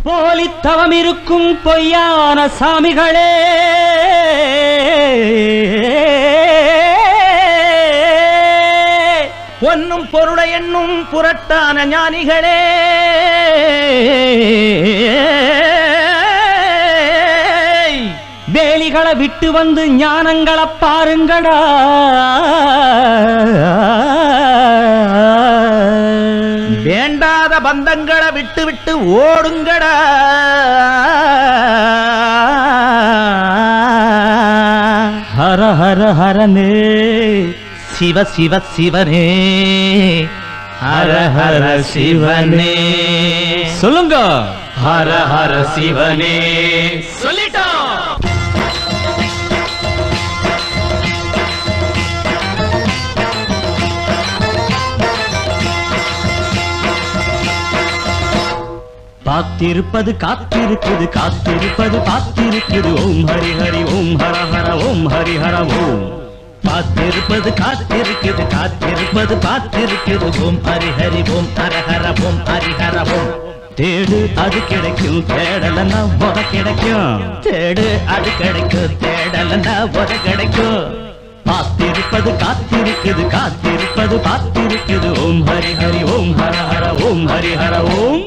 போலித்தவம் இருக்கும் பொய்யான சாமிகளே, பொன்னும் பொருளை என்னும் புரட்டான ஞானிகளே, வேலிகளை விட்டு வந்து ஞானங்களை பாருங்கடா. வேண்டாத பந்தங்களை விட்டு விட்டு ஓடுங்கடா. ஹர ஹர ஹரனே, சிவ சிவ சிவனே, ஹர ஹர சிவனே. சொல்லுங்க, ஹர ஹர சிவனே. சொல்லிட்டோம். பார்த்திருப்பது காத்திருக்குது, காத்திருப்பது பார்த்திருக்குது. ஓம் ஹரி ஹரி ஓம் ஹர ஹர ஓம் ஹரி ஹர ஓம். பார்த்திருப்பது காத்திருக்குது, காத்திருப்பது பார்த்திருக்குது. ஓம் ஹரி ஹரி ஓம் ஹர ஹர ஓம் ஹரி ஹர ஓம். தேடு அது கிடைக்கும், தேடலன்னா உத கிடைக்கும். தேடு அது கிடைக்கும், தேடலன்னா உத கிடைக்கும். பார்த்திருப்பது காத்திருக்குது, காத்திருப்பது பார்த்திருக்குது. ஓம் ஹரி ஹரி ஓம் ஹர ஹர ஓம் ஹரி ஹர ஓம்.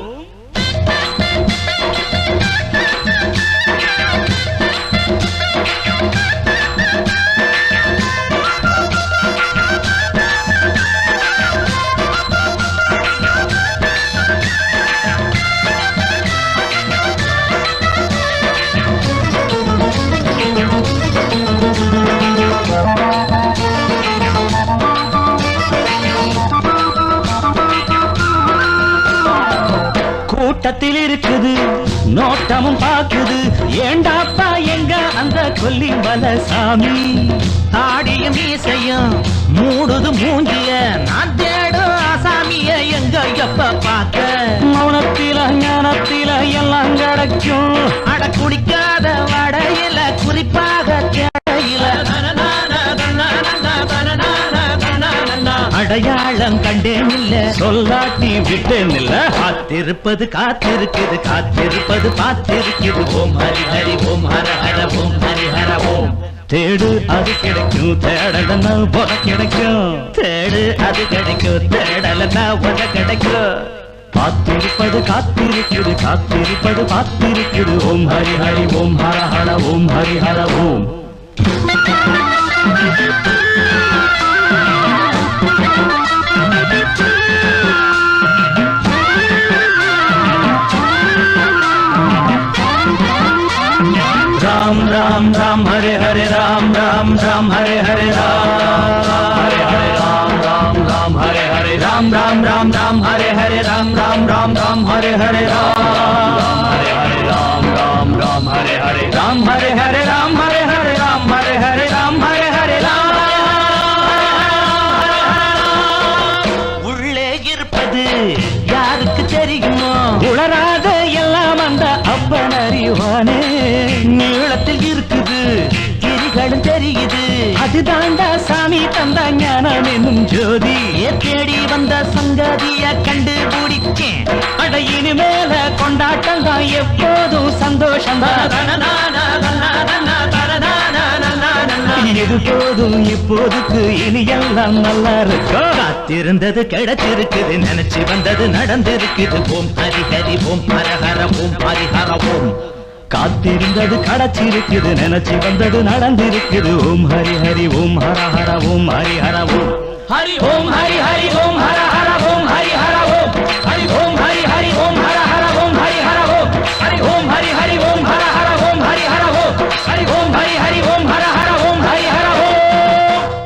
கூட்டத்தில் இருக்குது, நோட்டமும் பாக்குது. ஏண்டாப்பா எங்க அந்த கொல்லி வலசாமி? தாடியும் மீசையும் மூடுது மூஞ்சிய, நான் தேடும் ஆசாமிய எங்க எப்ப பார்க்க? மௌனத்தில ஞானத்தில எல்லாம் கிடைக்கும். அட குடிக்காத வடையில குறிப்பாக தேடையில அடையாளம் கண்டேன் இல்ல, சொல்லாட்டி விட்டேன் இல்ல. காத்திருப்பது காத்திருக்குது, காத்திருப்பது பார்த்திருக்குது. ஓம் ஹரி ஹரி ஓம் ஹர ஹர ஓம் ஹரி ஹர ஓம். தேடு அது கிடைக்கும், தேடலன்னா உத கிடைக்கும். தேடு அது கிடைக்கும், தேடலன்னா உத கிடைக்கும். காத்திருப்பது காத்திருக்குது, காத்திருப்பது பார்த்திருக்குது. ஓம் ஹரி ஹரி ஓம் ஹர ஹர ஓம் ஹரி ஹர ஓம். राम राम राम हरे हरे राम राम राम हरे हरे राम हरे हरे राम राम राम हरे हरे राम राम राम राम हरे हरे राम राम राम राम हरे हरे राम हरे हरे राम राम राम हरे हरे राम हरे हरे राम हरे हरे राम हरे हरे राम हरे हरे राम. உள்ளே இருப்பது யாருக்கு தெரியுமோ? உளராத எல்லாம் அந்த அப்பன் அறிவானே. நீளத்தில் இருக்குது, கிரிகளும் தெரியுது. அதுதாண்டா சாமி தந்த ஞானம் என்னும் ஜோதி. தேடி வந்த சங்கதிய கண்டுபிடிச்சேன். அட இனிமேல கொண்டாட்டம் தான், எப்போதும் சந்தோஷம் தான். இது போதும் இப்போதுக்கு, இனி எல்லாம் நல்லா இருக்கும். காத்திருந்தது கிடைச்சிருக்குது, நினைச்சு வந்தது நடந்திருக்குது. ஓம் ஹரி ஹரி ஓம் ஹர ஹர ஓம் ஹரி ஹர ஓம். காத்திருந்தது கிடைச்சிருக்குது, நினைச்சு வந்தது நடந்திருக்குது. ஓம் ஹரி ஹரி ஓம் ஹர ஹர ஓம் ஹரி ஹர ஓம். ஹரி ஓம் ஹரி ஹரி ஓம் ஹர